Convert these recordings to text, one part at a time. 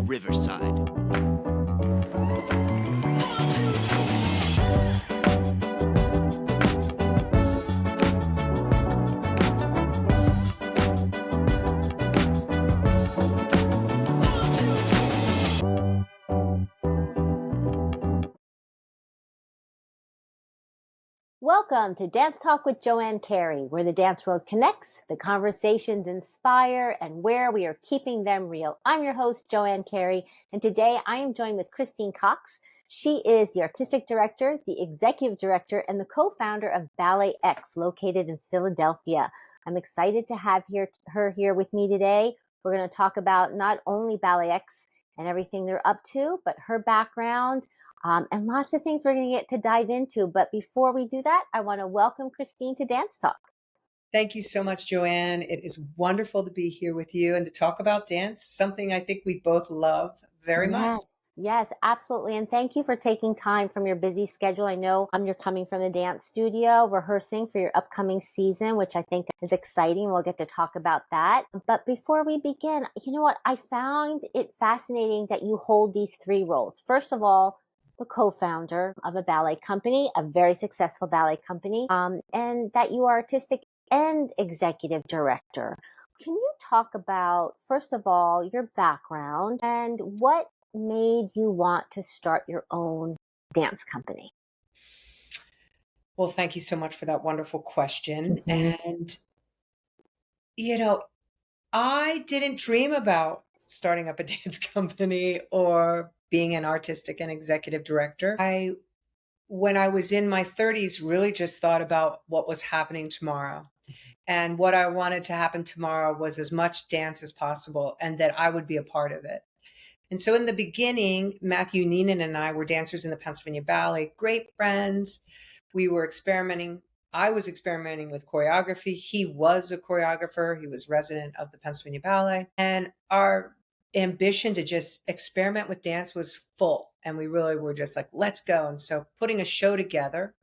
Riverside. Welcome to Dance Talk with Joanne Carey, where the dance world connects, the conversations inspire, and where we are keeping them real. I'm your host, Joanne Carey, and today I am joined with Christine Cox. She is the Artistic Director, the Executive Director, and the co-founder of BalletX, located in Philadelphia. I'm excited to have her here with me today. We're going to talk about not only BalletX and everything they're up to, but her background, and lots of things we're going to get to dive into. But before we do that, I want to welcome Christine to Dance Talk. Thank you so much, Joanne. It is wonderful to be here with you and to talk about dance, something I think we both love very much. Yes, absolutely. And thank you for taking time from your busy schedule. I know you're coming from the dance studio, rehearsing for your upcoming season, which I think is exciting. We'll get to talk about that. But before we begin, you know what? I found it fascinating that you hold these three roles. First of all, the co-founder of a ballet company, a very successful ballet company, and that you are artistic and executive director. Can you talk about, first of all, your background and what made you want to start your own dance company? Well, thank you so much for that wonderful question. Mm-hmm. And, you know, I didn't dream about starting up a dance company or being an artistic and executive director. When I was in my 30s, really just thought about what was happening tomorrow. And what I wanted to happen tomorrow was as much dance as possible and that I would be a part of it. And so in the beginning, Matthew Neenan and I were dancers in the Pennsylvania Ballet, great friends. We were experimenting. I was experimenting with choreography. He was a choreographer. He was resident of the Pennsylvania Ballet. And our ambition to just experiment with dance was full. And we really were just like, let's go. And so putting a show together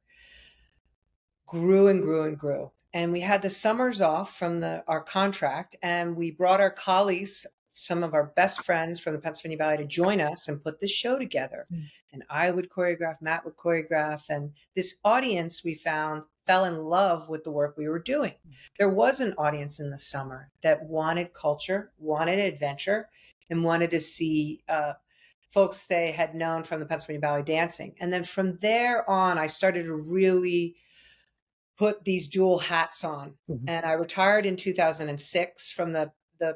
grew and grew and grew. And we had the summers off from our contract, and we brought our colleagues, some of our best friends from the Pennsylvania Ballet, to join us and put this show together. And I would choreograph, Matt would choreograph, and this audience we found fell in love with the work we were doing. There was an audience in the summer that wanted culture, wanted adventure, and wanted to see folks they had known from the Pennsylvania Ballet dancing. And then from there on, I started to really put these dual hats on. Mm-hmm. And I retired in 2006 from the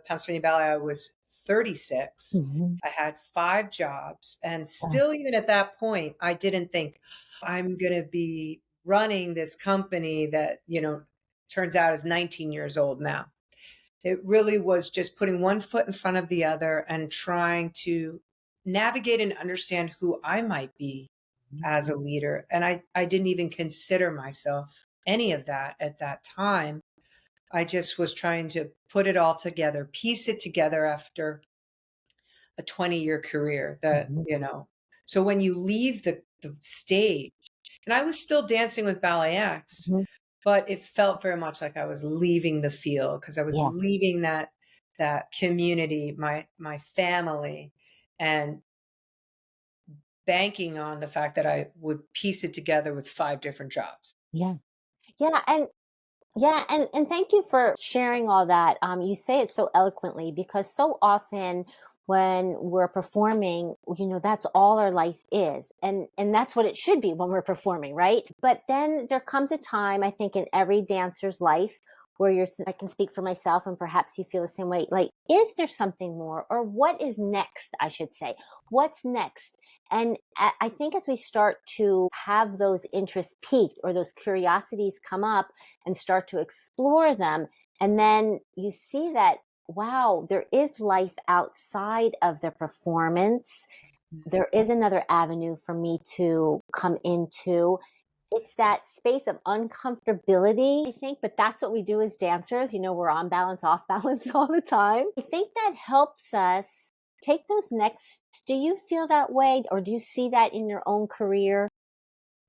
Pennsylvania Ballet. I was 36. Mm-hmm. I had 5 jobs. And still, even at that point, I didn't think I'm going to be running this company that, turns out is 19 years old now. It really was just putting one foot in front of the other and trying to navigate and understand who I might be as a leader. And I didn't even consider myself any of that at that time. I just was trying to put it all together, piece it together after a 20-year career So when you leave the stage, and I was still dancing with BalletX, but it felt very much like I was leaving the field because I was leaving that community, my family, and banking on the fact that I would piece it together with 5 different jobs. Yeah. And thank you for sharing all that. You say it so eloquently because so often when we're performing, that's all our life is. And that's what it should be when we're performing, right? But then there comes a time, I think, in every dancer's life where I can speak for myself and perhaps you feel the same way. Like, is there something more, or what is next? I should say, what's next? And I think as we start to have those interests piqued or those curiosities come up and start to explore them, and then you see that, wow, there is life outside of the performance. There is another avenue for me to come into. It's that space of uncomfortability, I think, but that's what we do as dancers. We're on balance, off balance all the time. I think that helps us take those next. Do you feel that way, or do you see that in your own career?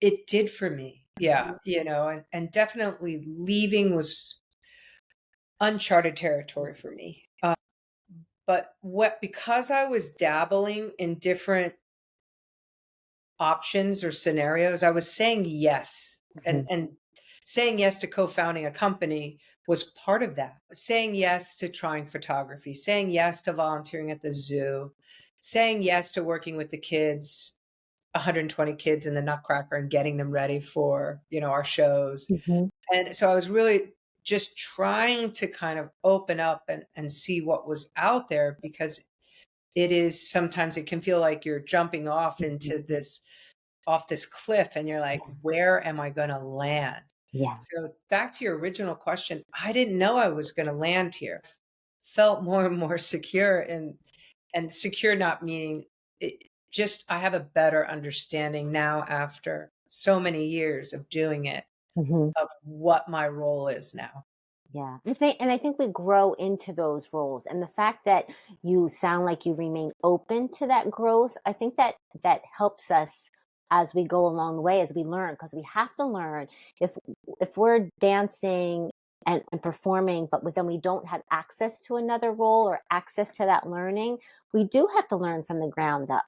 It did for me. Yeah. And definitely leaving was uncharted territory for me. But because I was dabbling in different options or scenarios, I was saying yes. Mhm. And saying yes to co-founding a company was part of that. Saying yes to trying photography, saying yes to volunteering at the zoo, saying yes to working with the kids, 120 kids in the Nutcracker and getting them ready for, our shows. Mhm. And so I was really just trying to kind of open up and see what was out there, because sometimes it can feel like you're jumping Mhm. off this cliff and you're like, Yeah. where am I going to land? Yeah. So back to your original question, I didn't know I was going to land here. Felt more and more secure, and secure not meaning just I have a better understanding now after so many years of doing it, Mhm. of what my role is now. Yeah. I think we grow into those roles. And the fact that you sound like you remain open to that growth, I think that helps us as we go along the way, as we learn, because we have to learn if we're dancing and performing, but then we don't have access to another role or access to that learning, we do have to learn from the ground up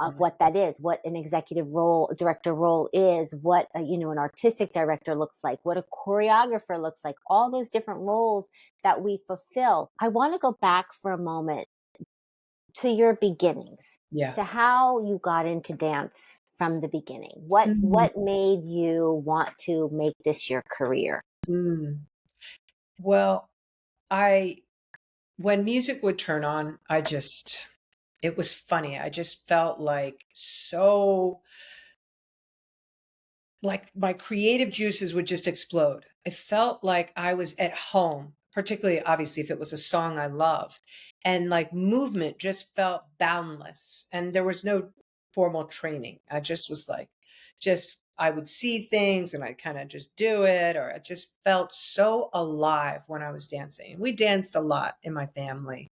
of Mhm. what that is, what an executive role, director role is, what an artistic director looks like, what a choreographer looks like, all those different roles that we fulfill. I want to go back for a moment to your beginnings, Yeah. to how you got into dance from the beginning. What Mm. what made you want to make this your career? Mm. Well, I when music would turn on, it was funny. I just felt like my creative juices would just explode. I felt like I was at home, particularly obviously if it was a song I loved. And like movement just felt boundless. And there was no formal training. I just was like, I would see things and I kind of just do it, or I just felt so alive when I was dancing. We danced a lot in my family.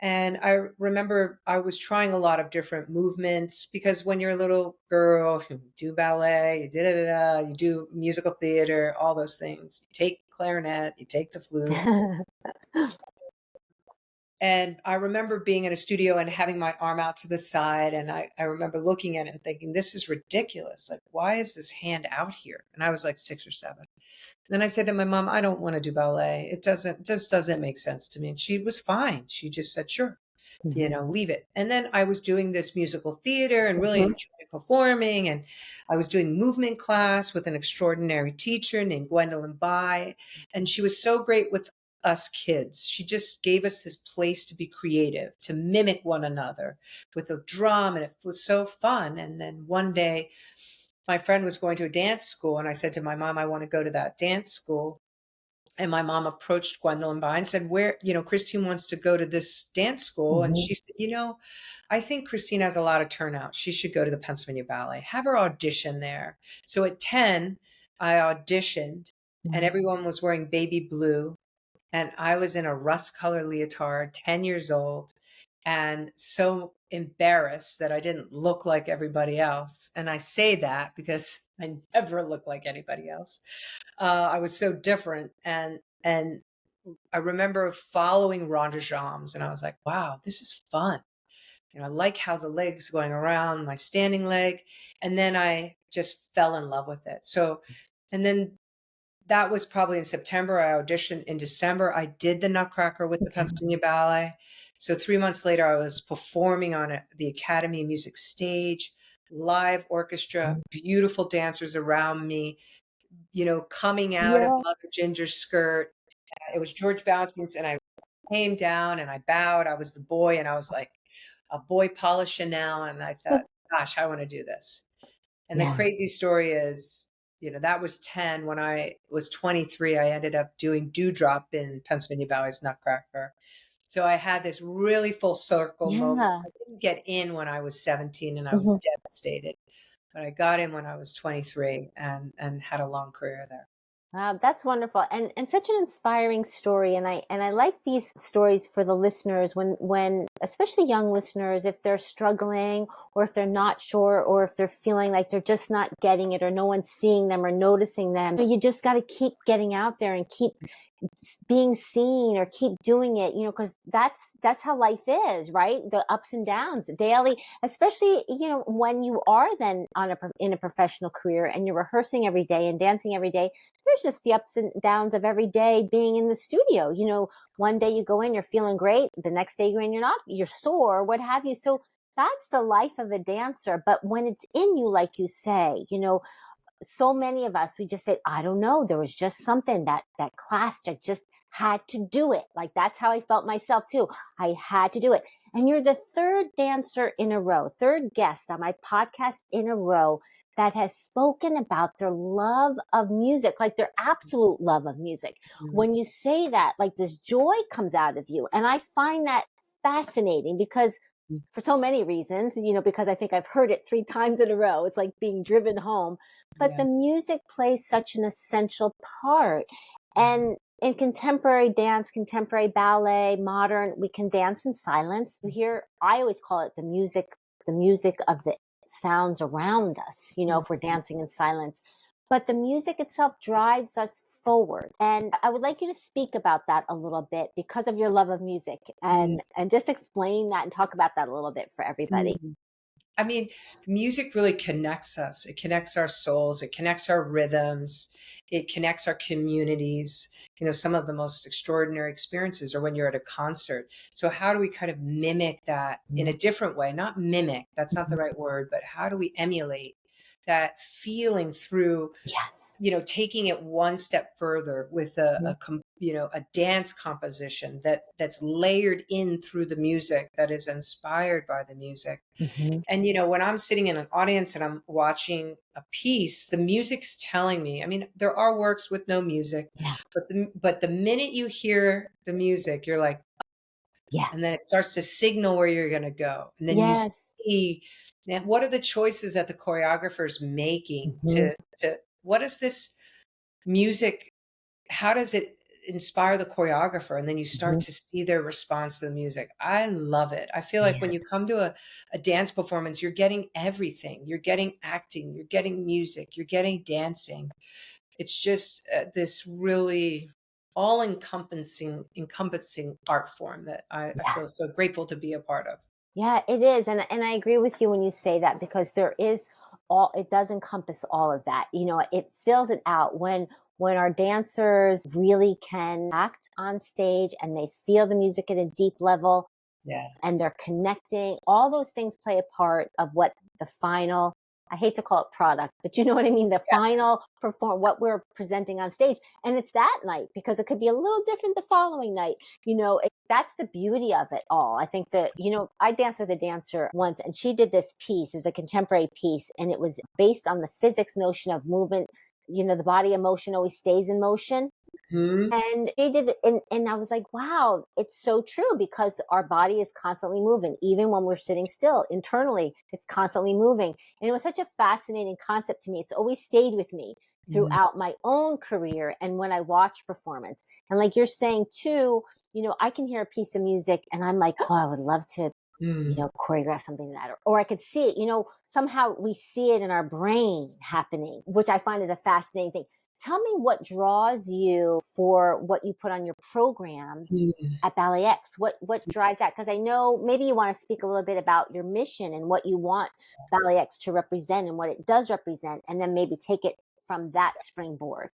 And I remember I was trying a lot of different movements, because when you're a little girl, you do ballet, you do musical theater, all those things. You take clarinet, you take the flute. And I remember being in a studio and having my arm out to the side. And I remember looking at it and thinking, this is ridiculous. Like, why is this hand out here? And I was like 6 or 7. Then I said to my mom, I don't want to do ballet. Just doesn't make sense to me. And she was fine. She just said, sure, Mhm. leave it. And then I was doing this musical theater and really Mhm. enjoying performing. And I was doing movement class with an extraordinary teacher named Gwendolyn Bai. And she was so great with us kids. She just gave us this place to be creative, to mimic one another with a drum. And it was so fun. And then one day, my friend was going to a dance school. And I said to my mom, I want to go to that dance school. And my mom approached Gwendolyn By and said, Christine wants to go to this dance school. And Mhm. she said, I think Christine has a lot of turnout. She should go to the Pennsylvania Ballet, have her audition there. So at 10, I auditioned, and Mhm. everyone was wearing baby blue. And I was in a rust color leotard, 10 years old, and so embarrassed that I didn't look like everybody else. And I say that because I never look like anybody else. I was so different, and I remember following Rhonda Jams, and I was like, "Wow, this is fun." I like how the legs going around my standing leg, and then I just fell in love with it. So, and then that was probably in September. I auditioned in December. I did the Nutcracker with the Pennsylvania Ballet. So 3 months later, I was performing on the Academy of Music stage, live orchestra, Mhm. beautiful dancers around me, coming out of Yeah. Mother Ginger's skirt. It was George Bouncing's, and I came down and I bowed. I was the boy, and I was like a boy Paula Chanel. And I thought, gosh, I want to do this. And the Yeah. crazy story is, that was 10. When I was 23, I ended up doing Dewdrop in Pennsylvania Ballet's Nutcracker. So I had this really full circle moment. Yeah. I didn't get in when I was 17, and I was Mhm. devastated. But I got in when I was 23, and had a long career there. Wow, that's wonderful, and such an inspiring story. And I like these stories for the listeners, when especially young listeners, if they're struggling or if they're not sure or if they're feeling like they're just not getting it or no one's seeing them or noticing them. You just got to keep getting out there and keep being seen or keep doing it, because that's how life is, right? The ups and downs daily, especially, when you are then in a professional career and you're rehearsing every day and dancing every day. There's just the ups and downs of every day being in the studio. One day you go in, you're feeling great. The next day you go in, you're sore, what have you. So that's the life of a dancer. But when it's in you, like you say, so many of us, we just say, I don't know, there was just something that class just had to do it. Like, that's how I felt myself too. I had to do it. And you're the third dancer in a row, third guest on my podcast in a row that has spoken about their love of music, like their absolute love of music. Mm. When you say that, like, this joy comes out of you. And I find that fascinating because for so many reasons, because I think I've heard it 3 times in a row. It's like being driven home. But Yeah. the music plays such an essential part. Yeah. And in contemporary dance, contemporary ballet, modern, we can dance in silence. I always call it the music of the sounds around us, if we're dancing in silence. But the music itself drives us forward. And I would like you to speak about that a little bit because of your love of music, and Yes. just explain that and talk about that a little bit for everybody. Mm. I mean, music really connects us. It connects our souls. It connects our rhythms. It connects our communities. Some of the most extraordinary experiences are when you're at a concert. So how do we kind of mimic that in a different way? Not mimic, that's not the right word, but how do we emulate that feeling through, Yes. taking it one step further with a dance composition that's layered in through the music, that is inspired by the music. Mm-hmm. And, when I'm sitting in an audience and I'm watching a piece, the music's telling me, I mean, there are works with no music, Yeah. but the minute you hear the music, you're like, Yeah. and then it starts to signal where you're going to go. And then you Yes. see, now, what are the choices that the choreographer's making Mm-hmm. to what is this music? How does it inspire the choreographer? And then you start Mm-hmm. to see their response to the music. I love it. I feel like Yeah. when you come to a dance performance, you're getting everything. You're getting acting, you're getting music, you're getting dancing. It's just this really all encompassing art form that I Yeah. feel so grateful to be a part of. Yeah, it is. And I agree with you when you say that, because it does encompass all of that. It fills it out when our dancers really can act on stage and they feel the music at a deep level Yeah. and they're connecting. All those things play a part of what the final, I hate to call it product, but you know what I mean? The final what we're presenting on stage. And it's that night, because it could be a little different the following night. That's the beauty of it all. I think that, I danced with a dancer once and she did this piece. It was a contemporary piece and it was based on the physics notion of movement. The body emotion always stays in motion. Hmm. And she did it, and I was like, wow, it's so true, because our body is constantly moving. Even when we're sitting still, internally, it's constantly moving. And it was such a fascinating concept to me. It's always stayed with me throughout my own career and when I watch performance. And like you're saying too, I can hear a piece of music and I'm like, oh, I would love to choreograph something like that. Or I could see it, somehow we see it in our brain happening, which I find is a fascinating thing. Tell me what draws you for what you put on your programs Mm. at BalletX. What drives that? Because I know maybe you want to speak a little bit about your mission and what you want BalletX to represent and what it does represent, and then maybe take it from that springboard.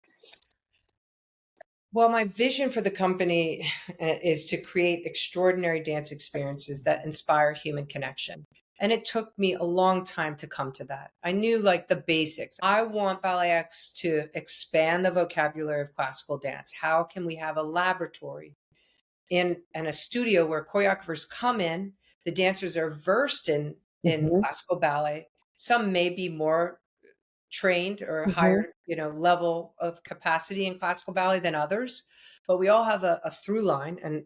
Well, my vision for the company is to create extraordinary dance experiences that inspire human connection. And it took me a long time to come to that. I knew like the basics. I want BalletX to expand the vocabulary of classical dance. How can we have a laboratory in a studio where choreographers come in, the dancers are versed in Mm-hmm. classical ballet. Some may be more trained or a Mm-hmm. higher level of capacity in classical ballet than others, but we all have a through line and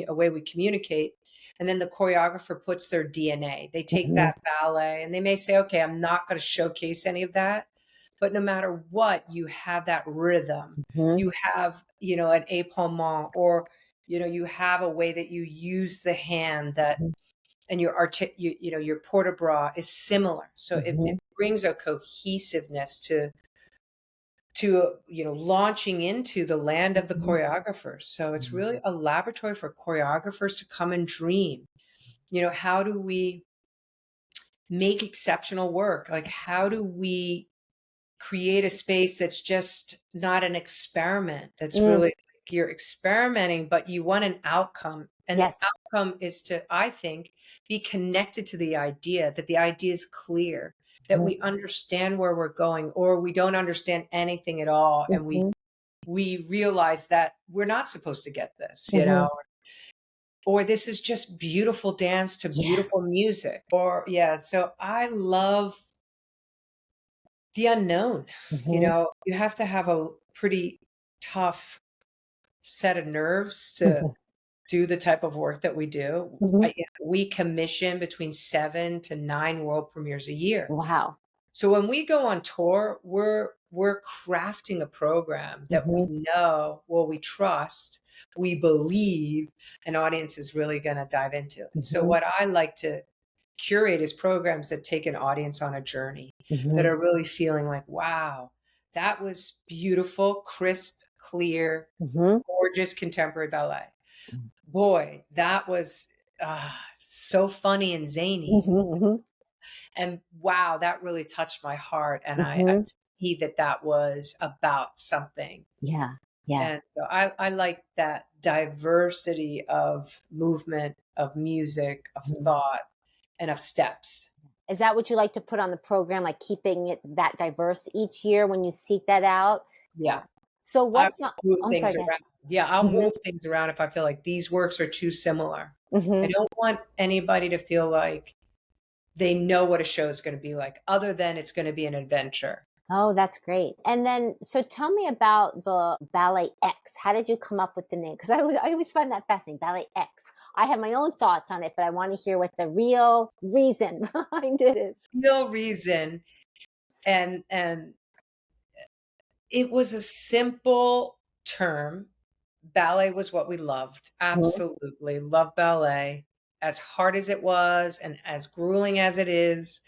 a way we communicate. And then the choreographer puts their DNA. They take Mm-hmm. that ballet and they may say, okay, I'm not going to showcase any of that, but no matter what, you have that rhythm. Mm-hmm. You have an épaulement, or you have a way that you use the hand, that and your port de bras is similar. So it Mm-hmm. brings a cohesiveness to, launching into the land of the Mhm. choreographers. So it's really a laboratory for choreographers to come and dream. How do we make exceptional work? Like, how do we create a space that's just not an experiment, that's Mm. really like you're experimenting, but you want an outcome. And the Yes. outcome is to, I think, be connected to the idea, that the idea is clear, that Mhm. we understand where we're going, or we don't understand anything at all. And we Mhm. we realize that we're not supposed to get this, Mhm. or this is just beautiful dance to Yeah. beautiful music. Or yeah, so I love the unknown. Mhm. You have to have a pretty tough set of nerves to Mhm. do the type of work that we do. Mhm. We commission between 7 to 9 world premieres a year. Wow. So when we go on tour, we're crafting a program that we Mhm. know, well, we trust, we believe an audience is really going to dive into. And so Mhm. what I like to curate is programs that take an audience on a journey, that Mhm. are really feeling like, wow, that was beautiful, crisp, clear, Mhm. gorgeous contemporary ballet. Boy, that was so funny and zany. Mhm. Mhm. And wow, that really touched my heart. And I Mhm. see that that was about something. Yeah. Yeah. And so I like that diversity of movement, of music, of Mhm. thought, and of steps. Is that what you like to put on the program, like keeping it that diverse each year when you seek that out? Yeah. So I what's not will move I'm things sorry, go ahead. around. Yeah, I'll Mhm. move things around if I feel like these works are too similar. I Mhm. don't want anybody to feel like they know what a show is going to be like, other than it's going to be an adventure. Oh, that's great. And then, so tell me about the Ballet X. How did you come up with the name? Because I always find that fascinating. Ballet X. I have my own thoughts on it, but I want to hear what the real reason behind it is. No reason. And it was a simple term. Ballet was what we loved. Mhm. Absolutely. Love ballet. As hard as it was and as grueling as it is.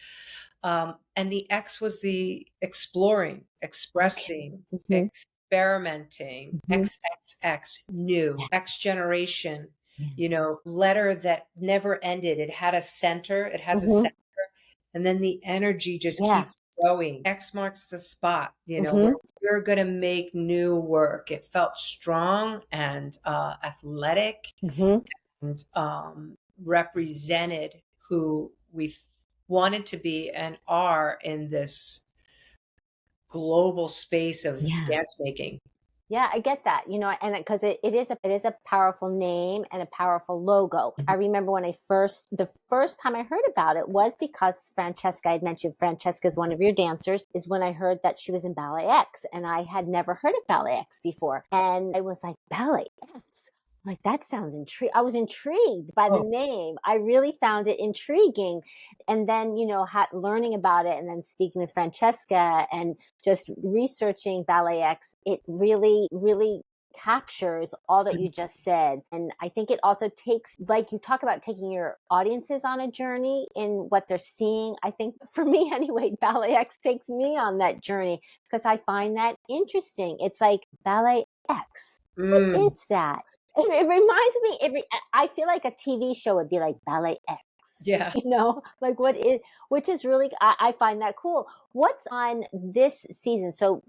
And the X was the exploring, Okay. expressing, Mhm. experimenting, Mhm. XXX, Yeah. new, X generation, Yeah. letter that never ended. It had a center, it has a Mhm. center, and then the energy just Yeah. keeps going. X marks the spot, where Mhm. we're going to make new work. It felt strong and athletic, Mhm. and represented who we wanted to be and are in this global space of Yeah. dance making. Yeah, I get that, and because it is a powerful name and a powerful logo. I remember when the first time I heard about it was because Francesca, I'd mentioned Francesca is one of your dancers, is when I heard that she was in Ballet X, and I had never heard of Ballet X before. And I was like, Ballet X? Like, that sounds I was intrigued by the Oh, name. I really found it intriguing. And then, learning about it and then speaking with Francesca and just researching Ballet X, it really, really captures all that you just said. And I think it also takes, like you talk about taking your audiences on a journey in what they're seeing. I think for me anyway, Ballet X takes me on that journey because I find that interesting. It's like Ballet X. What mm, is that? It reminds me I feel like a TV show would be like Ballet X. yeah. Like which is really, I find that cool. What's on this season? So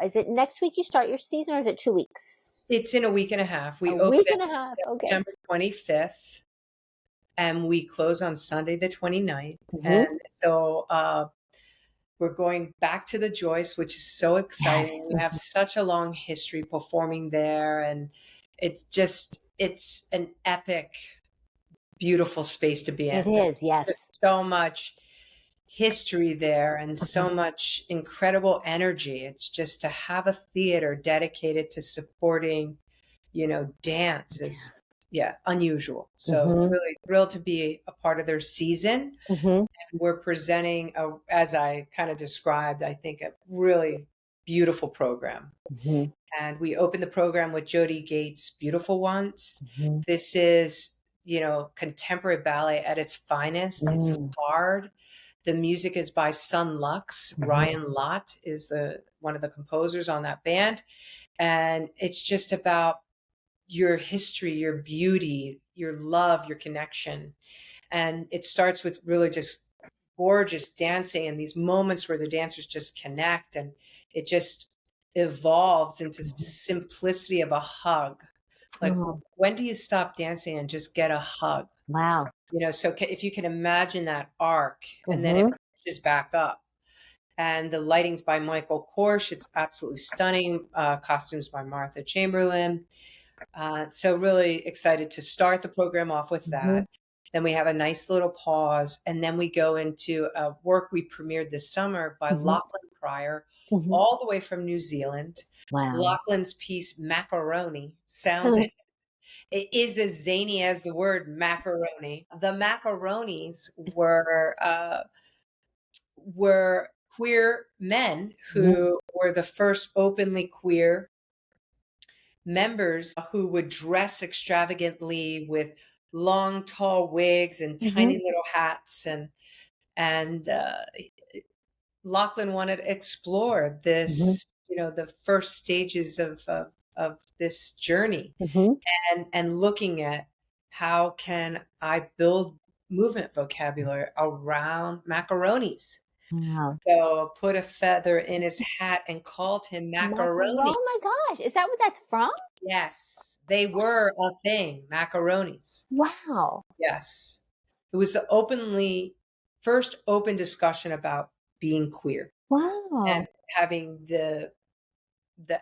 is it next week you start your season, or is it 2 weeks? It's in a week and a half. A We week open and a half. Okay. September 25th and we close on Sunday the 29th. Hmm. And so we're going back to the Joyce, which is so Yes. exciting. We have such a long history performing there, and it's an epic, beautiful space to be It in. There's is. Yes. just so much history there and Mhm. so much incredible energy. It's just to have a theater dedicated to supporting, dance is, yeah, unusual. So Hmm. really thrilled to be a part of their season. Hmm. We're presenting, as I kind of described, I think a really beautiful program. Hmm. And we opened the program with Jody Gates' Beautiful Ones. Hmm. This is, contemporary ballet at its finest. It's Mm. hard. The music is by Sun Lux. Ryan Lott is one of the composers on that band. And it's just about your history, your beauty, your love, your connection. And it starts with really just gorgeous dancing and these moments where the dancers just connect, and it just evolves into simplicity of a hug. Like, Oh, when do you stop dancing and just get a hug? wow. So if you can imagine that arc, and then it Mm-hmm. pushes back up. And the lighting's by Michael Kors. It's absolutely stunning. Costumes by Martha Chamberlain. So really excited to start the program off with Mm-hmm. that. Then we have a nice little pause, and then we go into a work we premiered this summer by Mm-hmm. Lachlan Pryor, Mm-hmm. all the way from New Zealand. Wow. Lachlan's piece Macaroni sounds it is as zany as the word macaroni. The Macaronis were queer men Mm-hmm. who were the first openly queer members who would dress extravagantly with long, tall wigs and Mm-hmm. tiny little hats, and Lachlan wanted to explore Mm-hmm. this, the first stages of this journey, Mm-hmm. and looking at how can I build movement vocabulary around macaronis. Wow. So put a feather in his hat and called him Macaron. macaroni. Oh my gosh. Is that what that's from? Yes, they were a thing, macaronis. Wow. Yes. It was the first open discussion about being queer and Wow. having the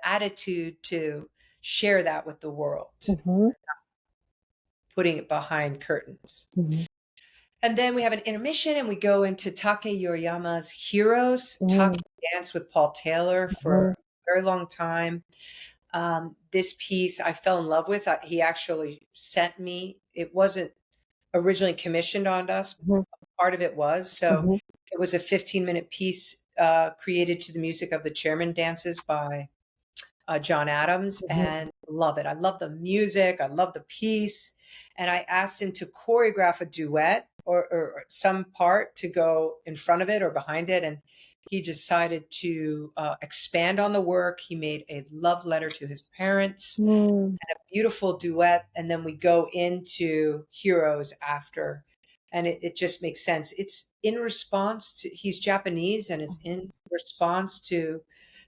attitude to share that with the world, Mm-hmm. putting it behind curtains. Mm-hmm. And then we have an intermission and we go into Take Yoriyama's Heroes. Take Mm-hmm. danced with Paul Taylor for a very long time. This piece I fell in love with. He actually sent me. It wasn't originally commissioned on us. Mm-hmm. Part of it was. So Mm-hmm. it was a 15-minute piece created to the music of the Chairman Dances by John Adams, Mm-hmm. and love it. I love the music. I love the piece. And I asked him to choreograph a duet or some part to go in front of it or behind it. And he decided to expand on the work. He made a love letter to his parents, Mm-hmm. beautiful duet. And then we go into Heroes after. And it just makes sense. It's in response to, he's Japanese, and it's in response to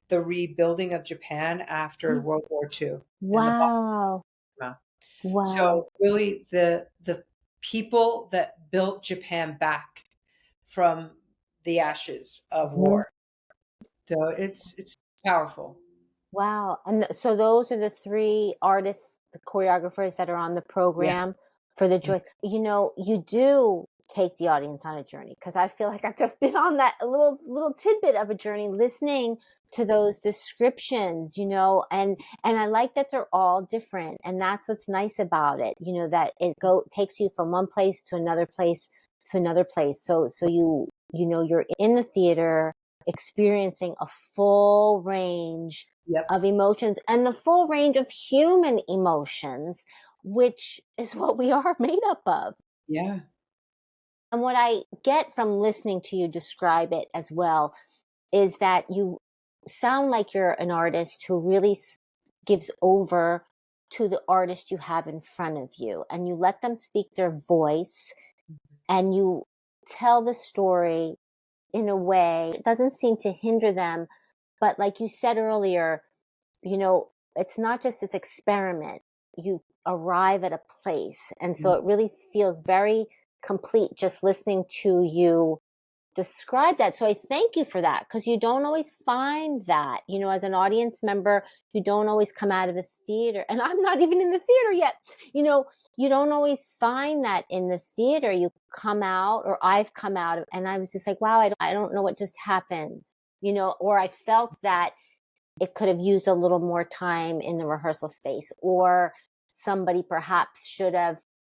the rebuilding of Japan after World War II and the Wow. bomb. Wow. So really the people that built Japan back from the ashes of Mhm. war. So it's powerful. Wow. And so those are the three artists, the choreographers that are on the Yeah. program for the Joyce. You do take the audience on a journey, because I feel like I've just been on that a little tidbit of a journey listening to those descriptions, and I like that they're all different. And that's what's nice about it, that it takes you from one place to another place to another place. So you're in the theater experiencing a full range Yep. of emotions and the full range of human emotions, which is what we are made up of. Yeah. And what I get from listening to you describe it as well is that you sound like you're an artist who really gives over to the artist you have in front of you, and you let them speak their voice, and you tell the story in a way it doesn't seem to hinder them. But like you said earlier, it's not just this experiment. You arrive at a place. And so it really feels very complete just listening to you describe that. So I thank you for that, because you don't always find that, as an audience member, you don't always come out of a theater. And I'm not even in the theater yet. You don't always find that in the theater. You come out, or I've come out, and I was just like, wow, I don't know what just happened, or I felt that it could have used a little more time in the rehearsal space, or somebody perhaps should have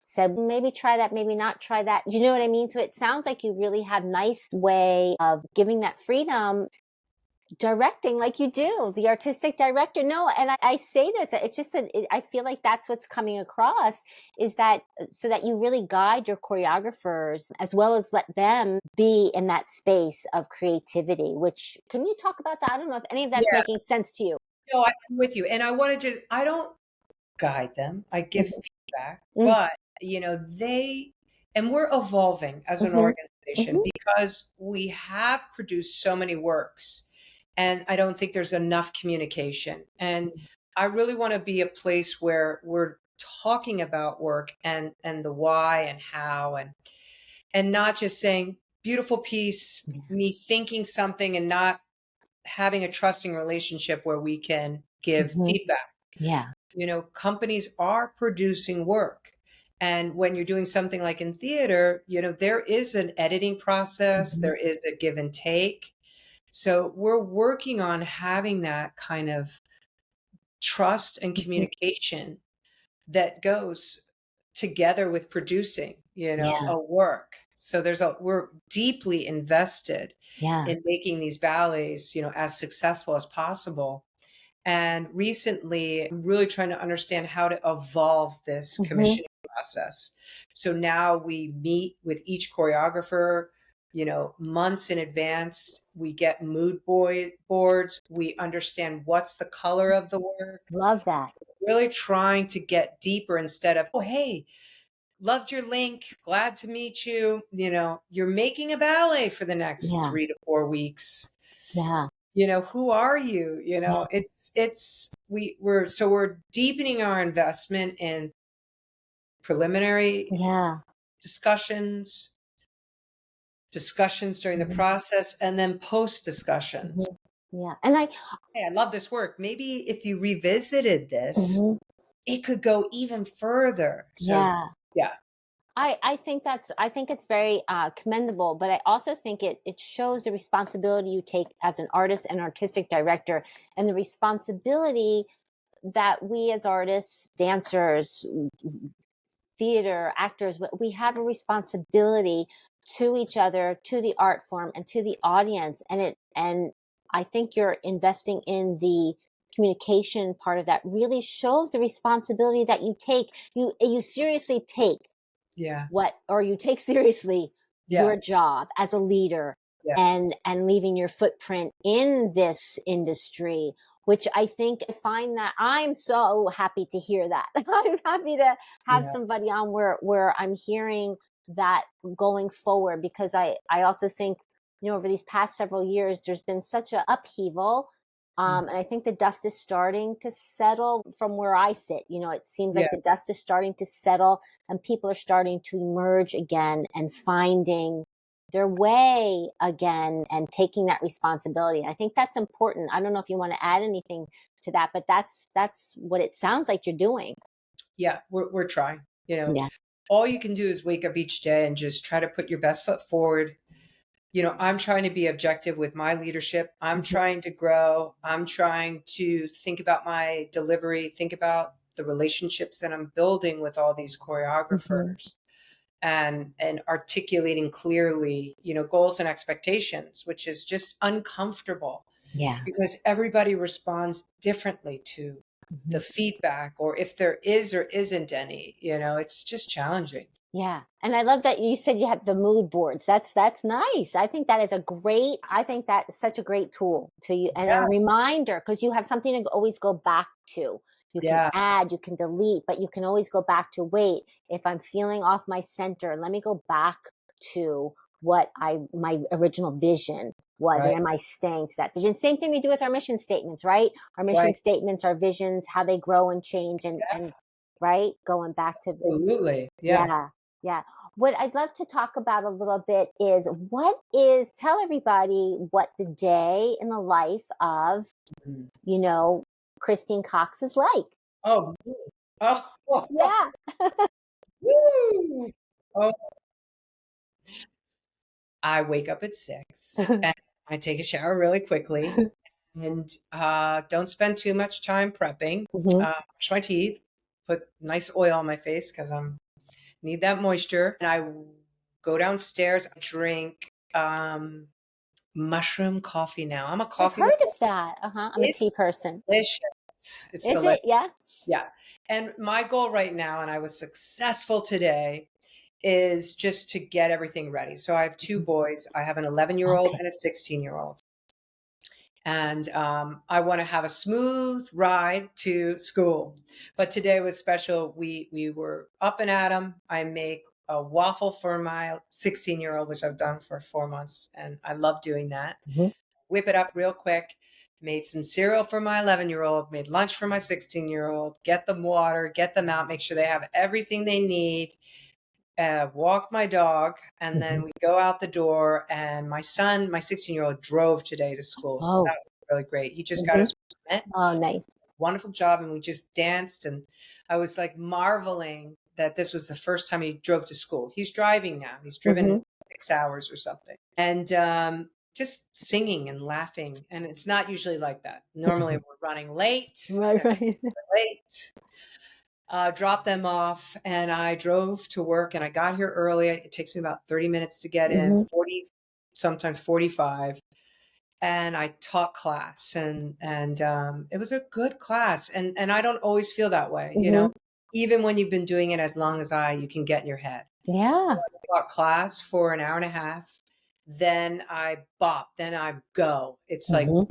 said, maybe try that, maybe not try that. You know what I mean? So it sounds like you really have nice way of giving that freedom. directing like you do, the artistic director. No, and I say this, it's just that I feel like that's what's coming across, is that so that you really guide your choreographers as well as let them be in that space of creativity. Which, can you talk about that? I don't know if any of that's Yeah, making sense to you. no, I'm with you. And I want to just, I don't guide them, I give Mhm. feedback, Mm. but, and we're evolving as an Mhm. organization Mhm. because we have produced so many works. And I don't think there's enough communication. And I really want to be a place where we're talking about work and the why and how and not just saying beautiful piece, me thinking something and not having a trusting relationship where we can give Mhm. feedback. Yeah. Companies are producing work. And when you're doing something like in theater, there is an editing process, Mhm. there is a give and take. So we're working on having that kind of trust and Mhm. communication that goes together with producing, Yeah. a work. So we're deeply invested Yeah. in making these ballets, as successful as possible. And recently, I'm really trying to understand how to evolve this Mhm. commissioning process. So now we meet with each choreographer, months in advance. We get boards. We understand what's the color of the work. Love that. Really trying to get deeper instead of, oh, hey, loved your link. Glad to meet you. You're making a ballet for the next Yeah. 3 to 4 weeks. Yeah. Who are you? Yeah. We're deepening our investment in preliminary Yeah. discussions, discussions during the Mhm. process, and then post discussions. Mhm. Yeah. And I Hey, I love this work. Maybe if you revisited this, Mhm. it could go even further. So Yeah. yeah, I think it's very commendable, but I also think it shows the responsibility you take as an artist and artistic director, and the responsibility that we as artists, dancers, theater actors, we have a responsibility to each other, to the art form, and to the audience. And I think you're investing in the communication part of that really shows the responsibility that you seriously take yeah, or you take seriously yeah, your job as a leader, yeah, and leaving your footprint in this industry, which I find that I'm so happy to hear that. I'm happy to have yeah, somebody on where I'm hearing that going forward, because I also think, over these past several years there's been such an upheaval. mm, And I think the dust is starting to settle from where I sit. It seems yeah, like the dust is starting to settle, and people are starting to emerge again and finding their way again and taking that responsibility. I think that's important. I don't know if you want to add anything to that, but that's what it sounds like you're doing. yeah. We're trying. Yeah. All you can do is wake up each day and just try to put your best foot forward. I'm trying to be objective with my leadership. I'm Mhm. trying to grow. I'm trying to think about my delivery, think about the relationships that I'm building with all these Mhm. choreographers and articulating clearly, goals and expectations, which is just uncomfortable Yeah. because everybody responds differently to the Mhm. feedback or if there is or isn't any, it's just challenging. Yeah. And I love that you said you had the mood boards. That's nice. I think that is such a great tool to you, and a Yeah. reminder, because you have something to always go back to. You can Yeah. add, you can delete, but you can always go back to, wait, if I'm feeling off my center, let me go back to what my original vision was, and Right. am I staying to that vision? Same thing we do with our mission statements, right? Our mission Right. statements, our visions, how they grow and change, and right, going back to Absolutely. Yeah. yeah, yeah. What I'd love to talk about a little bit is, tell everybody what the day in the life of, Mhm. you know, Christine Cox is like. Oh, oh, Yeah. woo! Oh, I wake up at 6 and I take a shower really quickly and don't spend too much time prepping. Mhm. Brush my teeth, put nice oil on my face because I'm need that moisture. And I go downstairs, I drink mushroom coffee now. I'm a I've coffee heard lover. of that. I'm a tea It's person. delicious. It's Is delicious. it? Yeah. Yeah. And my goal right now, and I was successful today, is just to get everything ready. So I have two Mhm. boys. I have an 11-year-old Okay. and a 16-year-old. And I want to have a smooth ride to school. But today was special. We were up and at 'em. I make a waffle for my 16-year-old, which I've done for 4 months, and I love doing that. Mhm. Whip it up real quick. Made some cereal for my 11-year-old, made lunch for my 16-year-old, get them water, get them out, make sure they have everything they need, walk my dog, and then Mhm. we go out the door. And my son, my 16-year-old, drove today to school. So Oh. that was really great. He just got Mhm. his permit. Oh, nice. Wonderful job. And we just danced. And I was like marveling that this was the first time he drove to school. He's driving now. He's driven Mhm. 6 hours or something. And just singing and laughing. And it's not usually like that. Normally we're running late. Right, If right. we're late, dropped them off, and I drove to work, and I got here early. It takes me about 30 minutes to get in, Mhm. 40, sometimes 45. And I taught class, and it was a good class. And I don't always feel that way, Mhm. even when you've been doing it as long as you can get in your head. So Yeah. I taught class for an hour and a half. Then I bop, then I go. It's like Mhm.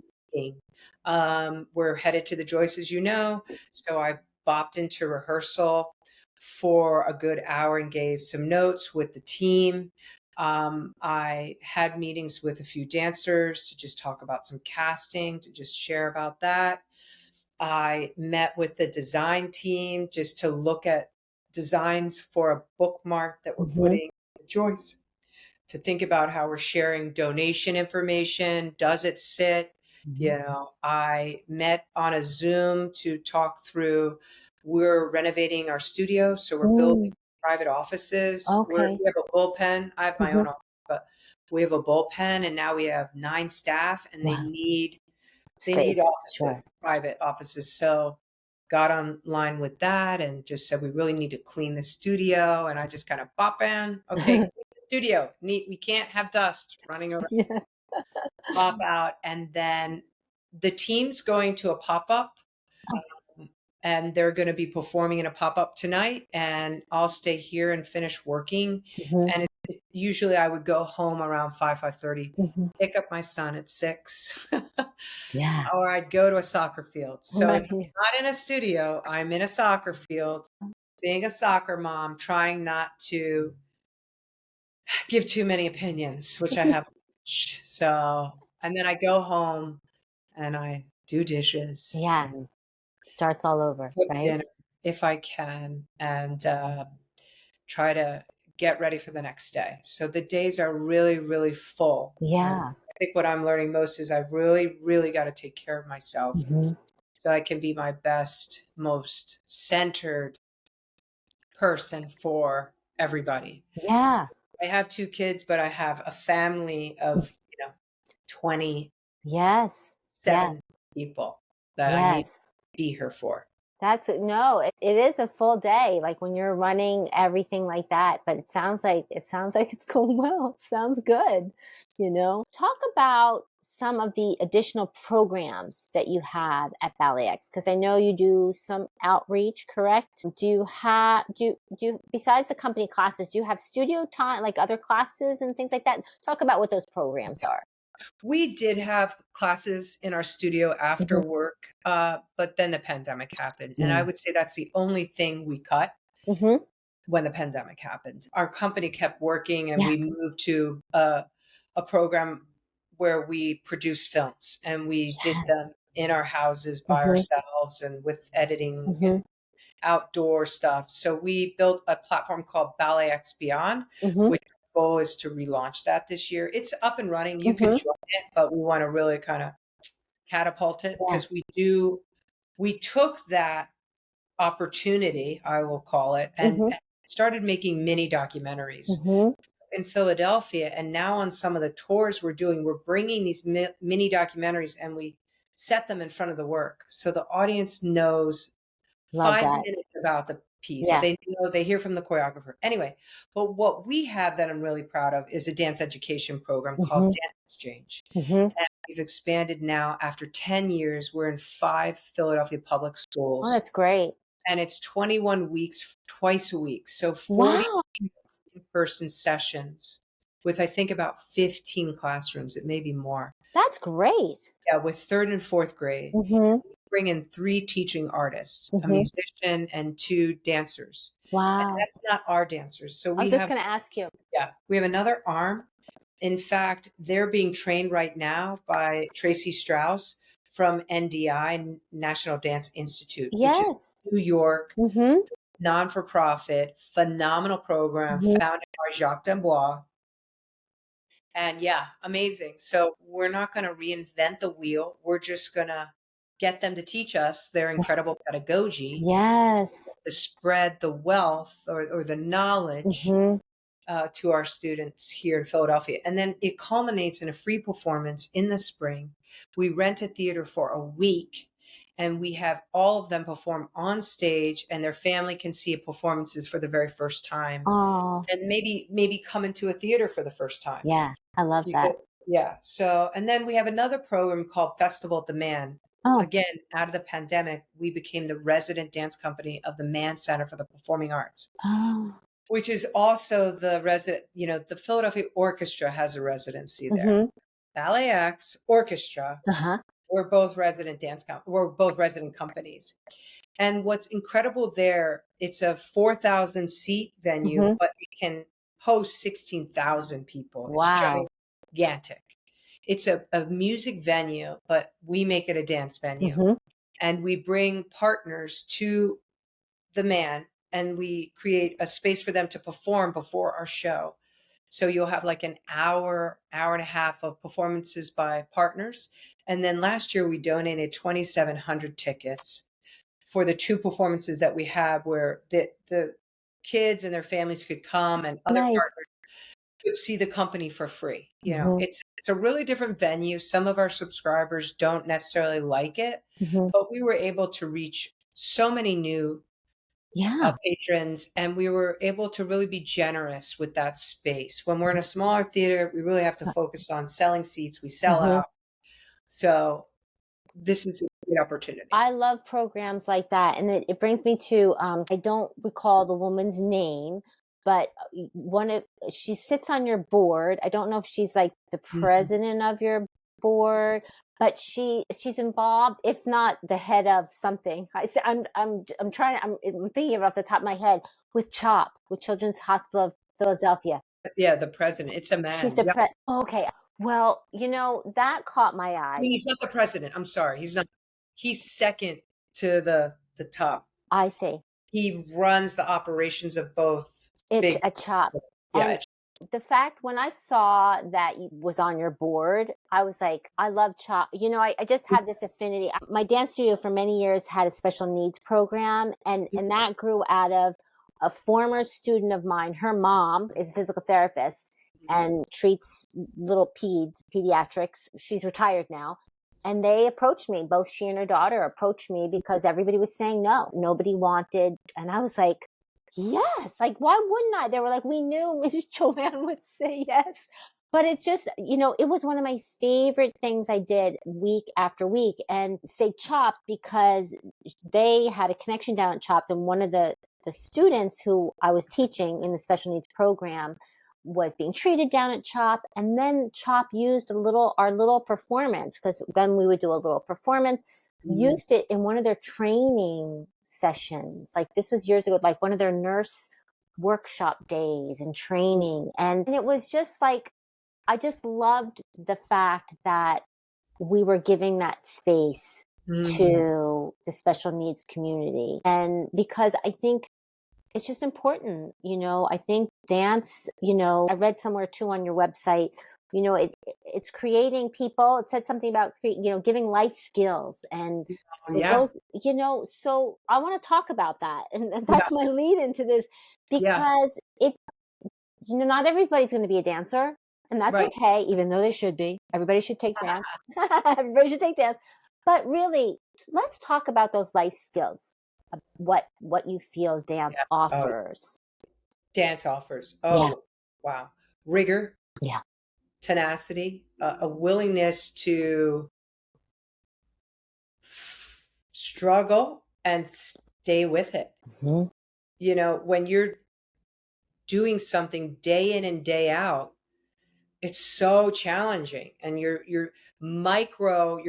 we're headed to the Joyces, so I bopped into rehearsal for a good hour and gave some notes with the team. I had meetings with a few dancers to just talk about some casting, to just share about that. I met with the design team just to look at designs for a bookmark that we're Mhm. putting in the Joyce, to think about how we're sharing donation information. Does it sit? Mhm. I met on a Zoom to talk through, we're renovating our studio. So we're building Mm. private offices. Okay. We have a bullpen. I have my Mhm. own office, but we have a bullpen, and now we have 9 staff, and they Wow. need Space. Sure. offices, private offices. So got online with that and just said we really need to clean the studio. And I just kind of pop in. Okay, clean the studio. Neat. We can't have dust running around. Yeah. Pop out. And then the team's going to a pop-up. And they're going to be performing in a pop-up tonight. And I'll stay here and finish working. Mhm. And usually I would go home around 5:30, Mhm. pick up my son at 6. Yeah. Or I'd go to a soccer field. So if Right. I'm not in a studio, I'm in a soccer field, being a soccer mom, trying not to give too many opinions, which I have. So, and then I go home and I do dishes Yeah. and Starts all over, cook right? dinner if I can, and try to get ready for the next day. So the days are really, really full. And Yeah. I think what I'm learning most is I've really, really got to take care of myself Mhm. so I can be my best, most centered person for everybody. Yeah. I have two kids, but I have a family of, 27 Yes. Yes. people that I need Yes. to be here for. That's no, it is a full day, like when you're running everything like that. But it sounds like it's going well. Sounds good. Talk about some of the additional programs that you have at BalletX, because I know you do some outreach, correct? Do you besides the company classes, do you have studio time, like other classes and things like that? Talk about what those programs are. We did have classes in our studio after Mhm. work, but then the pandemic happened. And I Mm. would say that's the only thing we cut Mhm. when the pandemic happened. Our company kept working, and Yeah. we moved to a program where we produced films, and we did Yes. them in our houses by Mhm. ourselves and with editing and Mhm. outdoor stuff. So we built a platform called BalletX Beyond, Mhm. which our goal is to relaunch that this year. It's up and running. You can Mhm. join it, but we want to really kind of catapult it, Yeah. because we took that opportunity, I will call it, and Mhm. started making mini documentaries Mhm. in Philadelphia. And now on some of the tours we're doing, we're bringing these mini documentaries, and we set them in front of the work. So the audience knows Love five that. minutes about the piece. Yeah. They hear from the choreographer. Anyway, but what we have that I'm really proud of is a dance education program called Hmm. Dance Exchange. Hmm. And we've expanded now after 10 years. We're in 5 Philadelphia public Oh, schools, that's great. and it's 21 weeks, twice a week. So 40 Wow. in-person sessions with, I think, about 15 classrooms. It may be more. That's great. Yeah, with 3rd and 4th grade. Hmm. Bring in 3 teaching artists, a Hmm. musician and 2 dancers. And Wow. that's not our dancers. So I was we just have, going to ask you. yeah, we have another arm. In fact, they're being trained right now by Tracy Strauss from NDI, National Dance Institute, which is Yes. New York, Hmm. non-for-profit, phenomenal program Hmm. founded by Jacques D'Amboise. And yeah, amazing. So we're not going to reinvent the wheel. We're just going to get them to teach us their incredible pedagogy Yes. to spread the wealth or the knowledge Hmm. to our students here in Philadelphia. And then it culminates in a free performance in the spring. We rent a theater for a week and we have all of them perform on stage, and their family can see performances for the very first time Oh, and maybe come into a theater for the first time. yeah. I love You that. could, yeah. So, and then we have another program called Festival at the Man. Oh, Again, out of the pandemic, we became the resident dance company of the Mann Center for the Performing Arts, oh. which is also the resident, the Philadelphia Orchestra has a residency there. Hmm. BalletX Orchestra, Uh-huh. we're both resident companies. And what's incredible there, it's a 4,000 seat venue, Hmm. but it can host 16,000 people. It's Wow. gigantic. It's a music venue, but we make it a dance venue. Hmm. And we bring partners to the Man, and we create a space for them to perform before our show. So you'll have like an hour and a half of performances by partners. And then last year we donated 2,700 tickets for the 2 performances that we have where the kids and their families could come and other Nice. partners could see the company for free. Hmm. It's a really different venue. Some of our subscribers don't necessarily like it, Hmm. but we were able to reach so many new Yeah. patrons, and we were able to really be generous with that space. When we're in a smaller theater, we really have to focus on selling seats. We sell Hmm. out. So this is a great opportunity. I love programs like that. And it brings me to, I don't recall the woman's name, but she sits on your board. I don't know if she's like the Mhm. president of your board, but she's involved, if not the head of something. I'm thinking of it off the top of my head with CHOP, with Children's Hospital of Philadelphia. Yeah, the president. It's a She's man. the Yeah. okay. Well, that caught my I eye. mean, he's not the president. I'm sorry. He's not. He's second to the top. I see. He runs the operations of both It's big. a CHOP. Yeah. And the fact when I saw that you was on your board, I was like, I love CHOP. I just had this affinity. My dance studio for many years had a special needs program, and that grew out of a former student of mine. Her mom is a physical therapist and treats little pediatrics. She's retired now. And they approached me, both she and her daughter approached me because everybody was saying no. Nobody wanted. And I was like, yes, like why wouldn't I? They were like, we knew Mrs. Joanne would say yes. But it's just, it was one of my favorite things I did week after week. And say CHOP because they had a connection down at CHOP. And one of the students who I was teaching in the special needs program was being treated down at CHOP. And then CHOP used our little performance, because then we would do a little performance, Mhm. used it in one of their training sessions. Like this was years ago, like one of their nurse workshop days and training. And it was just like, I just loved the fact that we were giving that space Mhm. to the special needs community. And because I think it's just important, I think dance, I read somewhere too on your website, it's creating people. It said something about giving life skills, and it Yeah. goes, so I want to talk about that. And Yeah. that's my lead into this, Yeah. because not everybody's going to be a dancer, and that's Right. okay, even though they should be. Everybody should take dance. Everybody should take dance. But really, let's talk about those life skills. what you feel Yeah. dance Oh, offers. dance offers. Yeah. Oh, wow. Rigor, Yeah. tenacity, a willingness to struggle and stay with it. Mhm. When you're doing something day in and day out, it's so challenging, and you're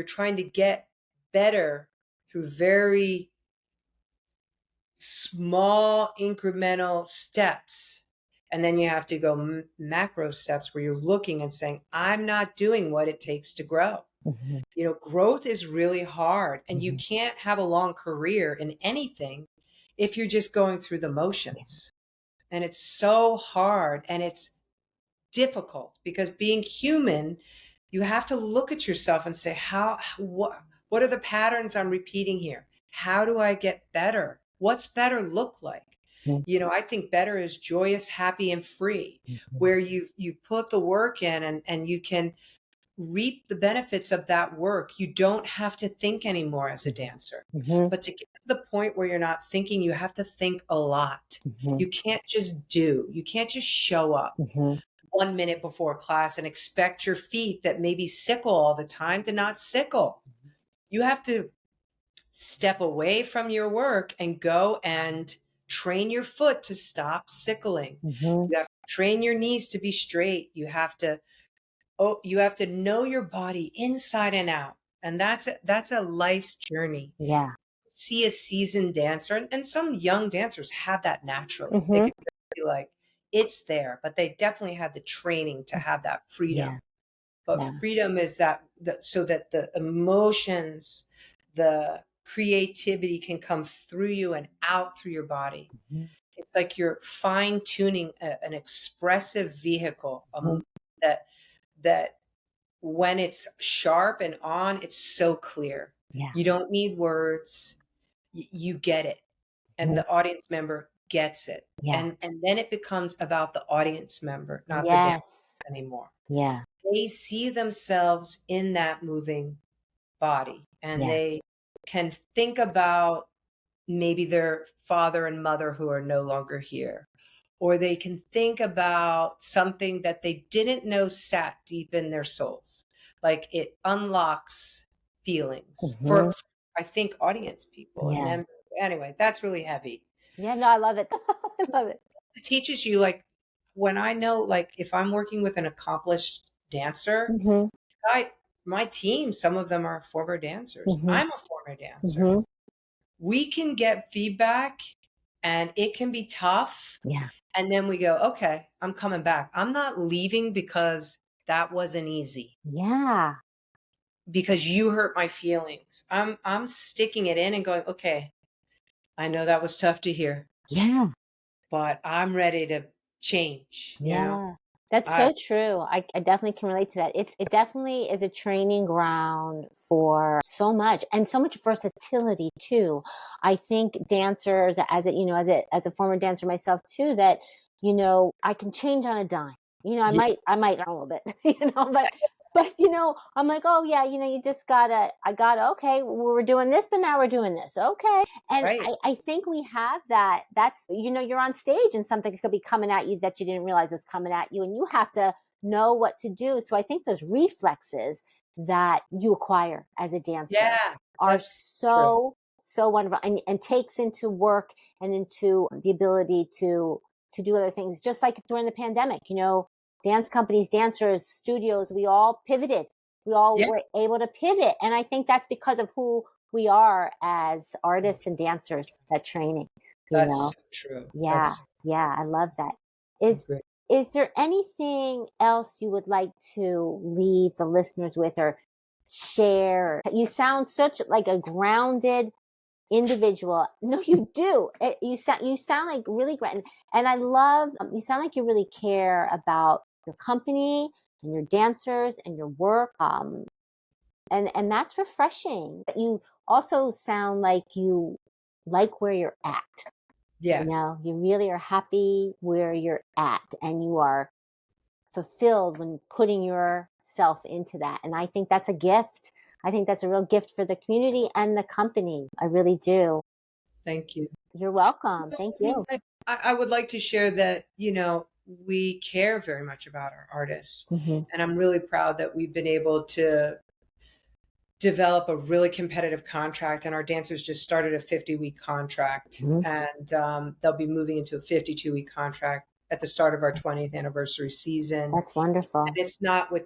trying to get better through very small incremental steps. And then you have to go macro steps where you're looking and saying, I'm not doing what it takes to grow. Mhm. Growth is really hard, and you Mhm. can't have a long career in anything if you're just going through the motions. And it's so hard, and it's difficult because being human, you have to look at yourself and say, what are the patterns I'm repeating here? How do I get better? What's better look like? Mhm. I think better is joyous, happy, and free, Mhm. where you put the work in, and you can reap the benefits of that work. You don't have to think anymore as a dancer. Mhm. But to get to the point where you're not thinking, you have to think a lot. Mhm. You can't just do. You can't just show up Mhm. 1 minute before class and expect your feet that maybe sickle all the time to not sickle. You have to step away from your work and go and train your foot to stop sickling. Mhm. You have to train your knees to be straight. You have to know your body inside and out. And that's a life's journey. Yeah. See a seasoned dancer, and some young dancers have that naturally. They Mhm. can be like, it's there, but they definitely had the training to have that freedom. Yeah. But Yeah. freedom is so that the emotions, the creativity can come through you and out through your body. Mhm. It's like you're fine tuning an expressive vehicle, Mhm. that when it's sharp and on, it's so clear. Yeah. You don't need words. You get it, and Mhm. the audience member gets it, Yeah. and then it becomes about the audience member, not the dance Yes. anymore. Yeah. They see themselves in that moving body, and Yeah. they can think about maybe their father and mother who are no longer here, or they can think about something that they didn't know sat deep in their souls. Like, it unlocks feelings Mhm. for I think audience people. And Yeah. then anyway, that's really heavy. Yeah. No, I love it. I love it. It teaches you, like, when I know, like, if I'm working with an accomplished dancer, Mhm. I my team, some of them are former dancers. Mhm. I'm a former dancer. Mhm. We can get feedback, and it can be tough. Yeah. And then we go, okay, I'm coming back. I'm not leaving because that wasn't easy, Yeah. because you hurt my feelings. I'm sticking it in and going, okay, I know that was tough to hear, Yeah. but I'm ready to change. Yeah. That's I so true. I definitely can relate to that. It definitely is a training ground for so much and so much versatility too. I think dancers as a former dancer myself too, that, I can change on a dime. Yeah, I might a little bit, but I'm like, oh yeah, you just okay, we're doing this, but now we're doing this. Okay. And right. I think we have that. You're on stage and something could be coming at you that you didn't realize was coming at you, and you have to know what to do. So I think those reflexes that you acquire as a dancer Yeah, are that's true. so wonderful, and takes into work and into the ability to do other things. Just like during the pandemic, dance companies, dancers, studios, we all pivoted. We all Yeah, were able to pivot. And I think that's because of who we are as artists and dancers, that training, you that's know? so true. Yeah. That's Yeah. I love that. so Is, great. is there anything else you would like to leave the listeners with or share? You sound such like a grounded individual. No, you do. You sound like really great, and I love. You sound like you really care about your company and your dancers and your work. And that's refreshing. You also sound like you like where you're at. Yeah, You really are happy where you're at, and you are fulfilled when putting yourself into that. And I think that's a gift. I think that's a real gift for the community and the company. I really do. Thank you. You're welcome. Thank I mean, you. I would like to share that, we care very much about our artists. Hmm. And I'm really proud that we've been able to develop a really competitive contract. And our dancers just started a 50-week contract. Hmm. And they'll be moving into a 52-week contract at the start of our 20th anniversary season. That's wonderful. And it's not with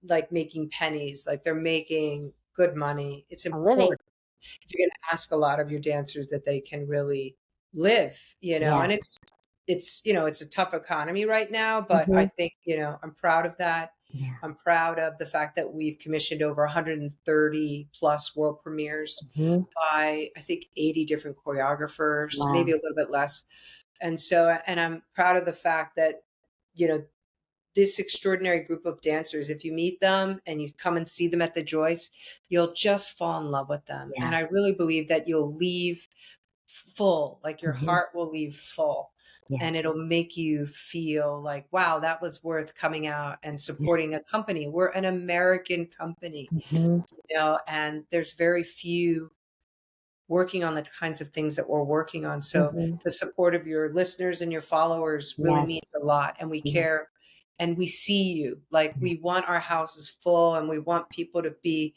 like making pennies, like they're making good money. It's A living. important if you're going to ask a lot of your dancers that they can really live, Yeah. and it's a tough economy right now, but I Hmm. think, I'm proud of that. Yeah. I'm proud of the fact that we've commissioned over 130 plus world premieres Hmm. by, I think, 80 different choreographers, maybe Wow. a little bit less. And I'm proud of the fact that, you know, this extraordinary group of dancers, if you meet them and you come and see them at the Joyce, you'll just fall in love with them. Yeah. And I really believe that you'll leave full, like your Hmm. heart will leave full. Yeah. And it'll make you feel like, wow, that was worth coming out and supporting a company. We're an American company, Hmm. and there's very few working on the kinds of things that we're working on. So Hmm. the support of your listeners and your followers really Yes. means a lot. And we Yes. care and we see you. Like we want our houses full and we want people to be,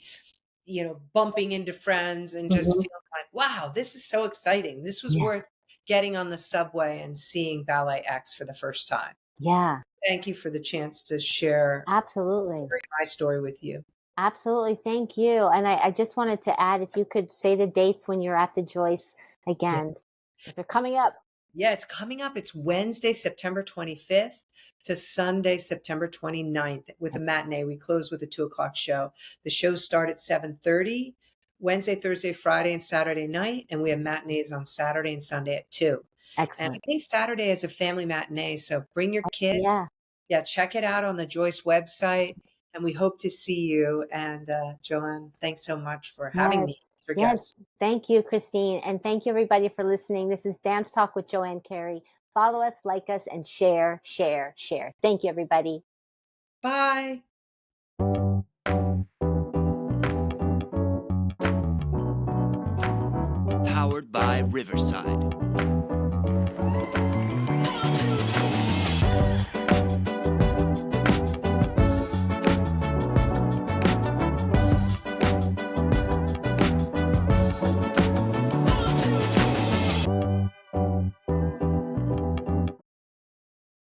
bumping into friends and just Hmm. feel like, wow, this is so exciting. This was Yeah. worth getting on the subway and seeing BalletX for the first time. Yeah. Thank you for the chance to share Absolutely. my story with you. Absolutely. Thank you. And I just wanted to add, if you could say the dates when you're at the Joyce Yeah. again, because they're coming up. Yeah, it's coming up. It's Wednesday, September 25th to Sunday, September 29th with a matinee. We close with a 2 o'clock show. The shows start at 7:30, Wednesday, Thursday, Friday, and Saturday night. And we have matinees on Saturday and Sunday at 2. And I Excellent. think Saturday is a family matinee. So bring your kids. Yeah. Yeah, check it out on the Joyce website. And we hope to see you. And Joanne, thanks so much for having Yes. me as your Yes. guest. Thank you, Christine. And thank you, everybody, for listening. This is Dance Talk with Joanne Carey. Follow us, like us, and share, share, share. Thank you, everybody. Bye. Powered by Riverside.